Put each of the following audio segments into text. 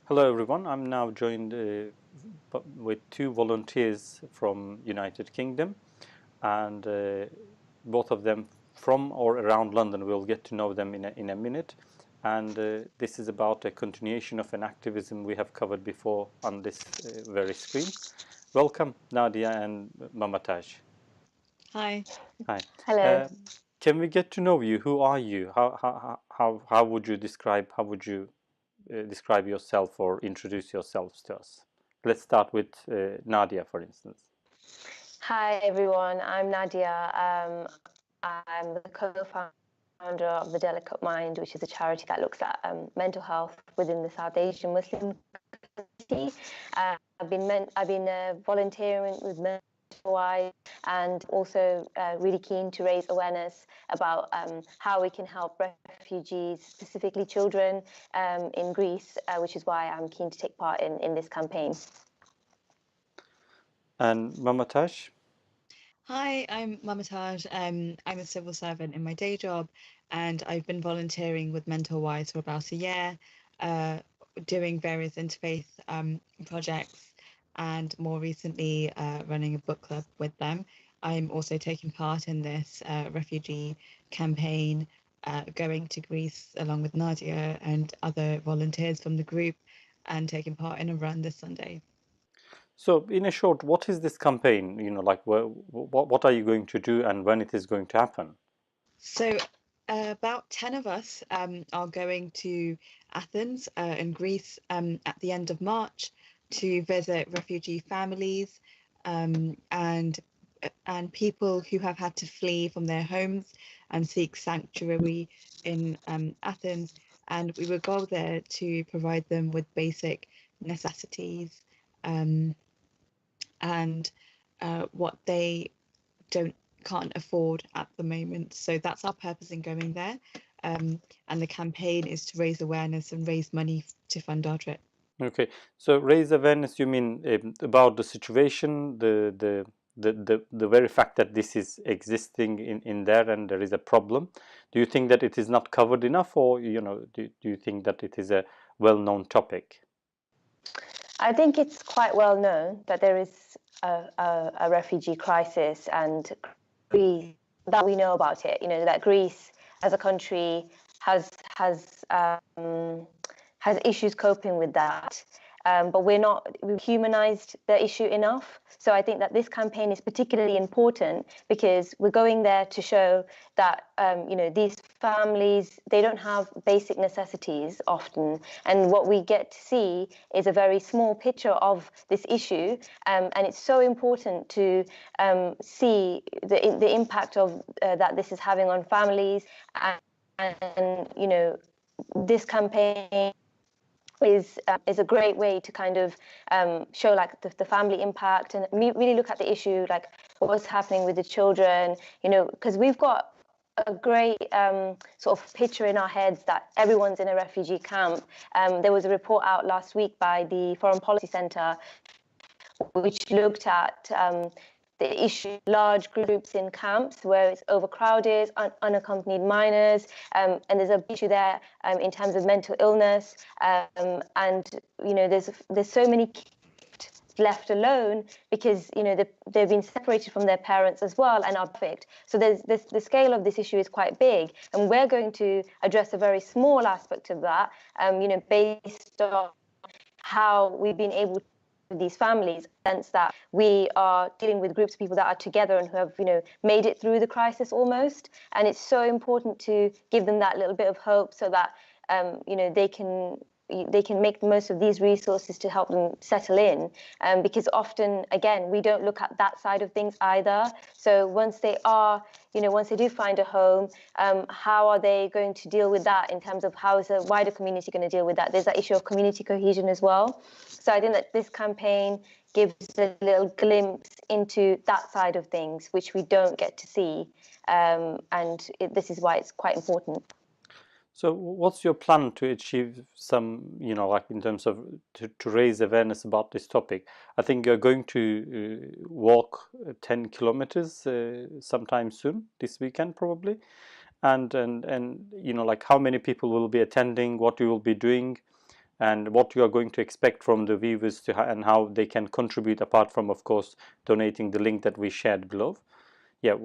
Hello everyone, I'm now joined with two volunteers from United Kingdom and both of them from or around London. We'll get to know them in a minute, and this is about a continuation of an activism we have covered before on this very screen. Welcome Nadia and Mamataj. Hi. Hi. Hello. Uh, can we get to know you? Who are you? How would you describe describe yourself or introduce yourselves to us? Let's start with Nadia, for instance. Hi, everyone. I'm Nadia. I'm the co-founder of the Delicate Mind, which is a charity that looks at mental health within the South Asian Muslim community. I've been volunteering with Wise and also really keen to raise awareness about how we can help refugees, specifically children, in Greece, which is why I'm keen to take part in this campaign. And Mamatash? Hi, I'm Mamataj. I'm a civil servant in my day job, and I've been volunteering with Mental Wise for about a year, doing various interfaith projects, and more recently running a book club with them. I'm also taking part in this refugee campaign, going to Greece along with Nadia and other volunteers from the group, and taking part in a run this Sunday. So, in a short, what is this campaign? Like what are you going to do and when it is going to happen? So, about 10 of us are going to Athens in Greece at the end of March to visit refugee families and people who have had to flee from their homes and seek sanctuary in Athens. And we will go there to provide them with basic necessities um, and what they don't can't afford at the moment. So that's our purpose in going there. And the campaign is to raise awareness and raise money to fund our trip. Okay, so raise awareness. You mean about the situation, the very fact that this is existing in there and there is a problem. Do you think that it is not covered enough, or do you think that it is a well-known topic? I think it's quite well known that there is a refugee crisis, and Greece, that we know about it. You know that Greece, as a country, has has has issues coping with that. But we've humanized the issue enough. So I think that this campaign is particularly important because we're going there to show that these families, they don't have basic necessities often, and what we get to see is a very small picture of this issue, and it's so important to see the impact of that this is having on families, and this campaign is a great way to kind of show like the family impact and really look at the issue, like what's happening with the children, because we've got a great sort of picture in our heads that everyone's in a refugee camp. There was a report out last week by the Foreign Policy Centre which looked at the issue large groups in camps where it's overcrowded, unaccompanied minors, and there's an issue there in terms of mental illness, and there's so many left alone because they've been separated from their parents as well and are perfect. So the scale of this issue is quite big, and we're going to address a very small aspect of that, based on how we've been able to these families, sense that we are dealing with groups of people that are together and who have made it through the crisis almost, and it's so important to give them that little bit of hope so that they can make the most of these resources to help them settle in, because often again we don't look at that side of things either. So once they do find a home, how are they going to deal with that in terms of how is the wider community going to deal with that? There's that issue of community cohesion as well. So I think that this campaign gives a little glimpse into that side of things, which we don't get to see, and this is why it's quite important. So, what's your plan to achieve some, like in terms of to raise awareness about this topic? I think you're going to walk 10 kilometers sometime soon, this weekend probably, and like how many people will be attending, what you will be doing, and what you are going to expect from the viewers and how they can contribute, apart from, of course, donating the link that we shared below. Yeah,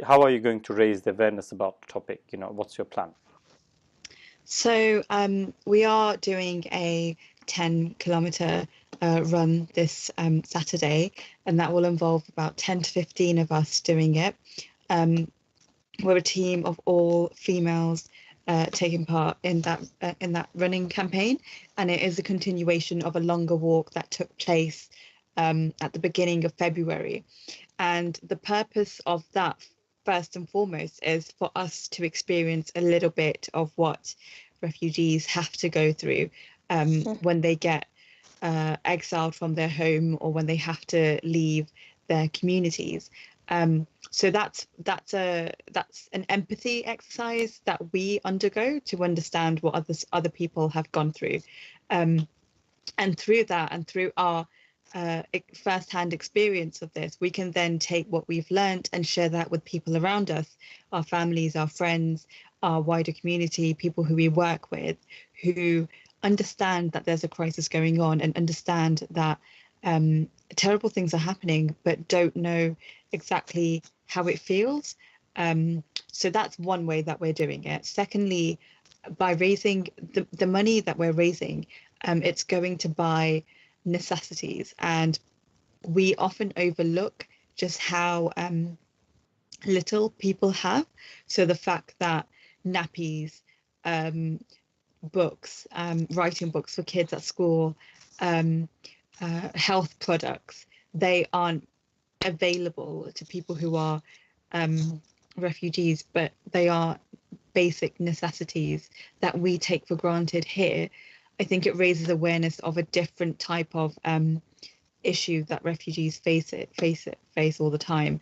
how are you going to raise the awareness about the topic? What's your plan? So we are doing a 10-kilometer run this Saturday, and that will involve about 10 to 15 of us doing it. We're a team of all females taking part in that running campaign, and it is a continuation of a longer walk that took place at the beginning of February. And the purpose of that, first and foremost, is for us to experience a little bit of what refugees have to go through when they get exiled from their home, or when they have to leave their communities. So that's an empathy exercise that we undergo to understand what other people have gone through, and through that, and through our first-hand experience of this, we can then take what we've learned and share that with people around us, our families, our friends, our wider community, people who we work with, who understand that there's a crisis going on and understand that terrible things are happening, but don't know exactly how it feels. So that's one way that we're doing it. Secondly, by raising the money that we're raising, it's going to buy necessities, and we often overlook just how little people have. So the fact that nappies, books, writing books for kids at school, health products, they aren't available to people who are refugees, but they are basic necessities that we take for granted here. I think it raises awareness of a different type of issue that refugees face all the time.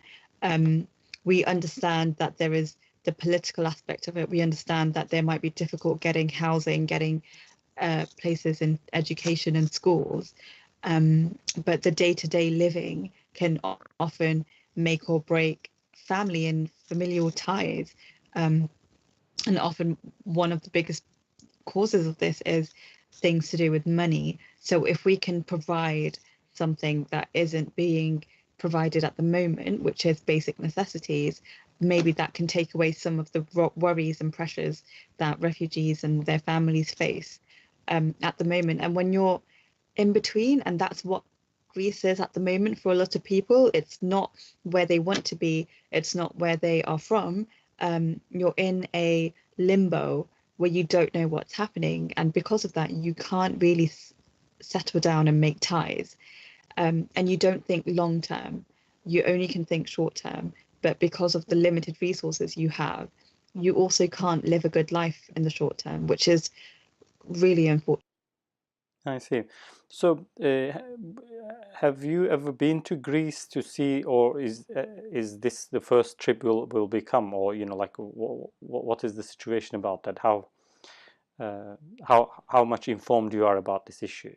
We understand that there is the political aspect of it. We understand that there might be difficult getting housing, getting places in education and schools, but the day-to-day living can often make or break family and familial ties. And often one of the biggest causes of this is things to do with money. So if we can provide something that isn't being provided at the moment, which is basic necessities, maybe that can take away some of the worries and pressures that refugees and their families face at the moment. And when you're in between, and that's what Greece is at the moment for a lot of people, it's not where they want to be, it's not where they are from. You're in a limbo where you don't know what's happening, and because of that you can't really settle down and make ties, and you don't think long term, you only can think short term. But because of the limited resources you have, you also can't live a good life in the short term, which is really unfortunate. I see. So, have you ever been to Greece to see, or is this the first trip will become, or like what is the situation about that? How much informed you are about this issue?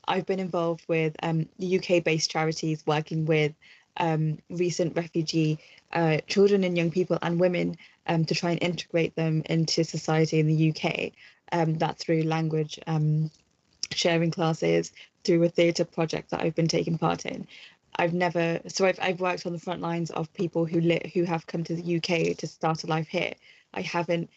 I've been involved with UK-based charities working with recent refugee children and young people and women to try and integrate them into society in the UK. That through language sharing classes, through a theatre project that I've been taking part in. I've worked on the front lines of people who have come to the UK to start a life here. I haven't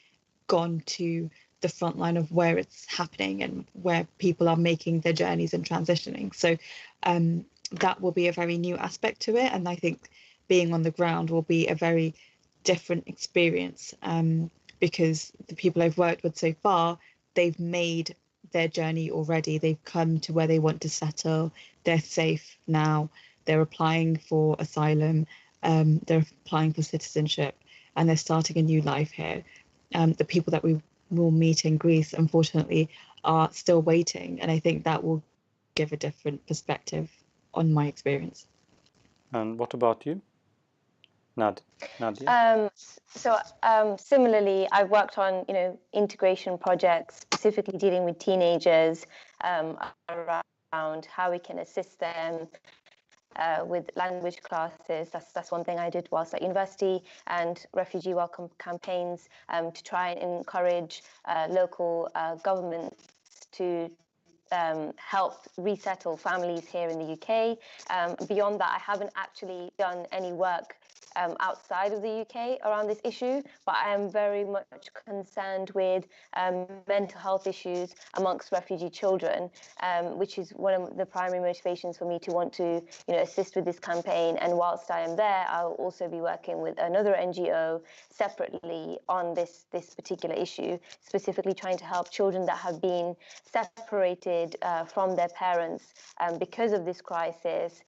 gone to the front line of where it's happening and where people are making their journeys and transitioning. So that will be a very new aspect to it, and I think being on the ground will be a very different experience, because the people I've worked with so far, they've made their journey already. They've come to where they want to settle. They're safe now. They're applying for asylum. They're applying for citizenship, and they're starting a new life here. The people that we will meet in Greece, unfortunately, are still waiting, and I think that will give a different perspective on my experience. And what about you, Nadia? Similarly, I've worked on integration projects, specifically dealing with teenagers, around how we can assist them with language classes. That's one thing I did whilst at university, and refugee welcome campaigns to try and encourage local governments to help resettle families here in the UK. Beyond that, I haven't actually done any work outside of the UK around this issue, but I am very much concerned with mental health issues amongst refugee children, which is one of the primary motivations for me to want to, assist with this campaign. And whilst I am there, I'll also be working with another NGO separately on this particular issue, specifically trying to help children that have been separated from their parents because of this crisis,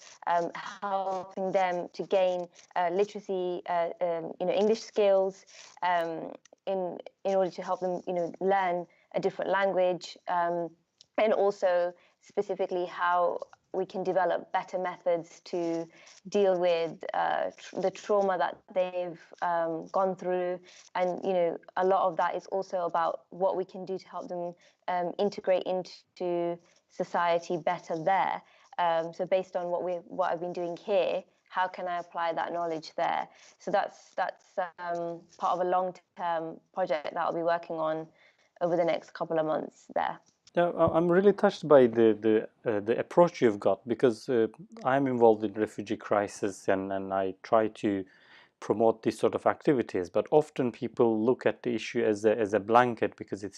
helping them to gain literacy, English skills, in order to help them, learn a different language, and also specifically how we can develop better methods to deal with the trauma that they've gone through. And, a lot of that is also about what we can do to help them integrate into society better there. So based on what I've been doing here, how can I apply that knowledge there? So that's part of a long-term project that I'll be working on over the next couple of months there. Yeah, I'm really touched by the approach you've got, because I'm involved in refugee crisis, and I try to promote these sort of activities. But often people look at the issue as a blanket, because it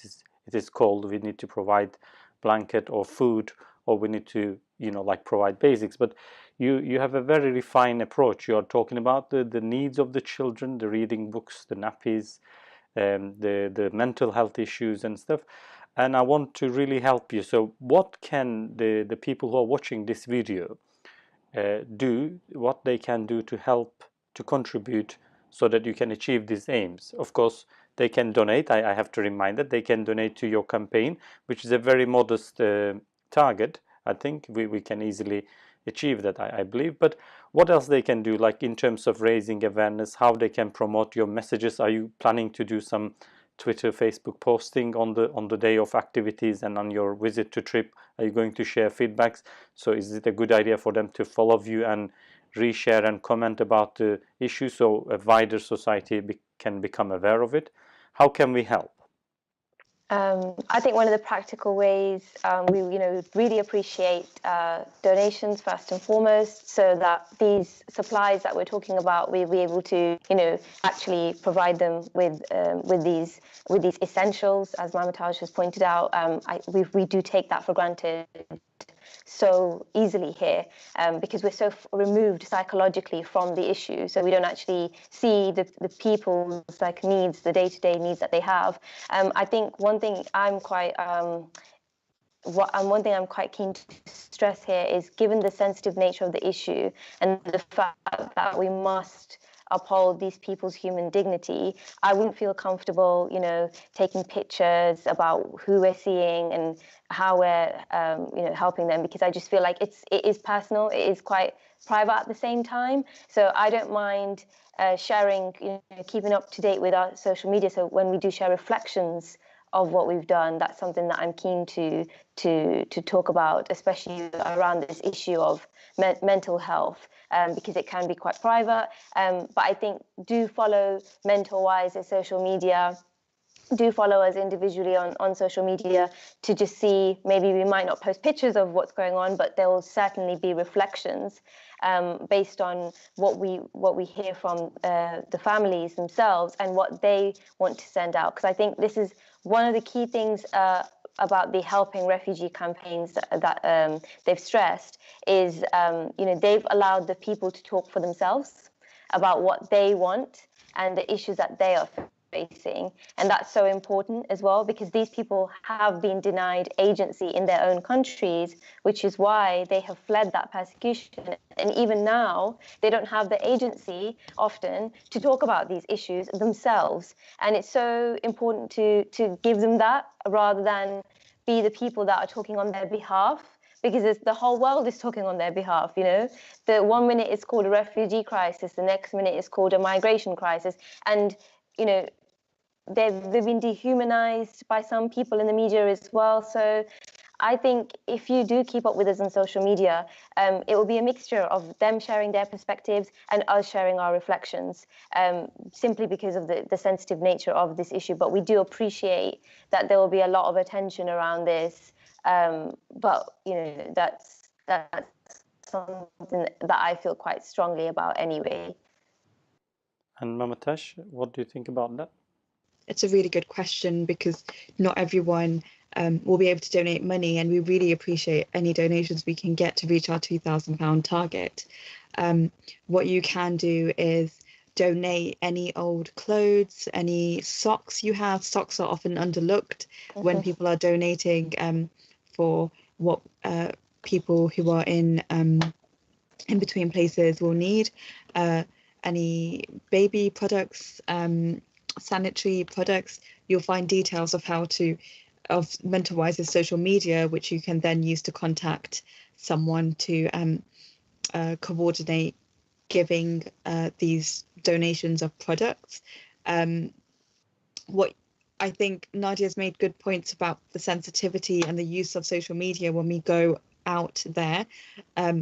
is called, we need to provide blanket or food, or we need to provide basics. But you have a very refined approach. You are talking about the needs of the children, the reading books, the nappies, the mental health issues and stuff. And I want to really help you. So what can the people who are watching this video do, what they can do to help, to contribute, so that you can achieve these aims? Of course, they can donate. I have to remind that they can donate to your campaign, which is a very modest target. I think we can easily achieve that, I believe. But what else they can do, like in terms of raising awareness, how they can promote your messages? Are you planning to do some Twitter, Facebook posting on the day of activities, and on your visit to trip? Are you going to share feedbacks? So is it a good idea for them to follow you and reshare and comment about the issue, so a wider society can become aware of it? How can we help? I think one of the practical ways, we really appreciate donations first and foremost, so that these supplies that we're talking about, we'll be able to actually provide them with these essentials, as Mama Tosh has pointed out. We do take that for granted so easily here, because we're so removed psychologically from the issue, so we don't actually see the people's needs, the day-to-day needs that they have. I think one thing I'm quite keen to stress here is, given the sensitive nature of the issue and the fact that we must uphold these people's human dignity, I wouldn't feel comfortable, taking pictures about who we're seeing and how we're, helping them, because I just feel like it is personal, it is quite private at the same time. So I don't mind sharing, keeping up to date with our social media. So when we do share reflections of what we've done, that's something that I'm keen to talk about, especially around this issue of mental health, because it can be quite private. But I think do follow Mental Wise at social media. Do follow us individually on social media to just see, maybe we might not post pictures of what's going on, but there will certainly be reflections based on what we hear from the families themselves and what they want to send out. Because I think this is one of the key things about the Helping Refugee campaigns that they've stressed is, they've allowed the people to talk for themselves about what they want and the issues that they are facing. And that's so important as well, because these people have been denied agency in their own countries, which is why they have fled that persecution. And even now, they don't have the agency often to talk about these issues themselves. And it's so important to give them that, rather than be the people that are talking on their behalf, because the whole world is talking on their behalf. The 1 minute it's called a refugee crisis, the next minute it's called a migration crisis. And they've been dehumanized by some people in the media as well. So I think if you do keep up with us on social media, it will be a mixture of them sharing their perspectives and us sharing our reflections, simply because of the sensitive nature of this issue. But we do appreciate that there will be a lot of attention around this But that's something that I feel quite strongly about anyway. And Mama Tosh, what do you think about that? It's a really good question, because not everyone will be able to donate money, and we really appreciate any donations we can get to reach our £2,000 target. What you can do is donate any old clothes, any socks you have. Socks are often underlooked when people are donating for what people who are in between places will need. Any baby products, sanitary products. You'll find details of Mental Wise's social media, which you can then use to contact someone to coordinate giving these donations of products. What I think Nadia's made good points about the sensitivity and the use of social media when we go out there.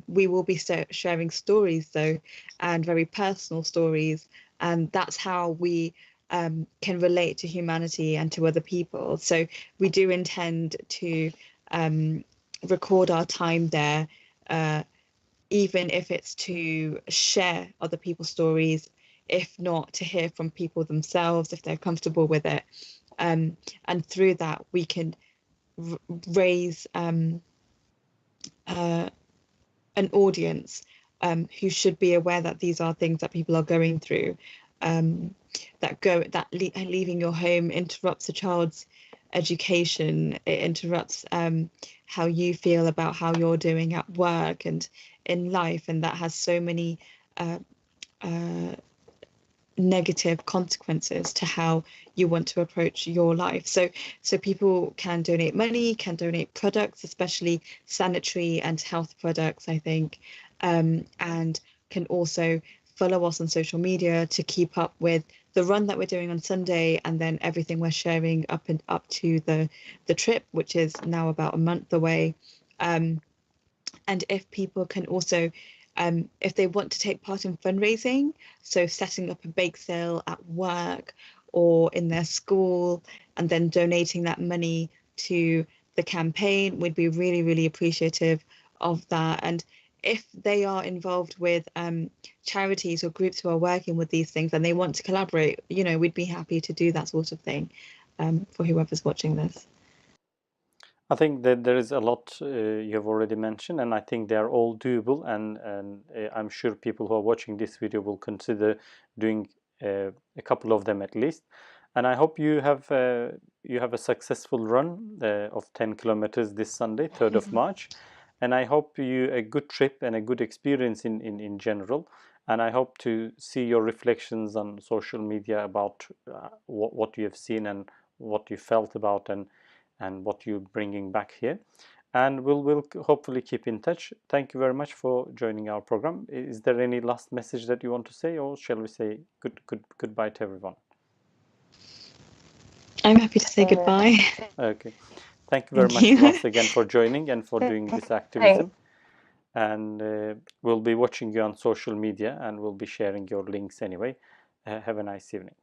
We will be sharing stories though, and very personal stories, and that's how we can relate to humanity and to other people. So we do intend to record our time there, even if it's to share other people's stories, if not to hear from people themselves if they're comfortable with it. And through that we can raise an audience who should be aware that these are things that people are going through, leaving your home interrupts a child's education. It interrupts how you feel about how you're doing at work and in life, and that has so many negative consequences to how you want to approach your life. So people can donate money, can donate products, especially sanitary and health products, I think, and can also follow us on social media to keep up with the run that we're doing on Sunday, and then everything we're sharing up to the trip, which is now about a month away. And if people can also, if they want to take part in fundraising, so setting up a bake sale at work or in their school, and then donating that money to the campaign, we'd be really, really appreciative of that. And if they are involved with charities or groups who are working with these things and they want to collaborate, we'd be happy to do that sort of thing for whoever's watching this. I think that there is a lot you have already mentioned, and I think they are all doable, and I'm sure people who are watching this video will consider doing a couple of them at least. And I hope you have a successful run of 10 kilometers this Sunday, 3rd of March. And I hope you a good trip and a good experience in general. And I hope to see your reflections on social media about what you have seen and what you felt about and what you're bringing back here. And we'll hopefully keep in touch. Thank you very much for joining our program. Is there any last message that you want to say, or shall we say goodbye to everyone? I'm happy to say goodbye. Okay. Thank you very much once again for joining and for doing this activism. And we'll be watching you on social media, and we'll be sharing your links anyway. Have a nice evening.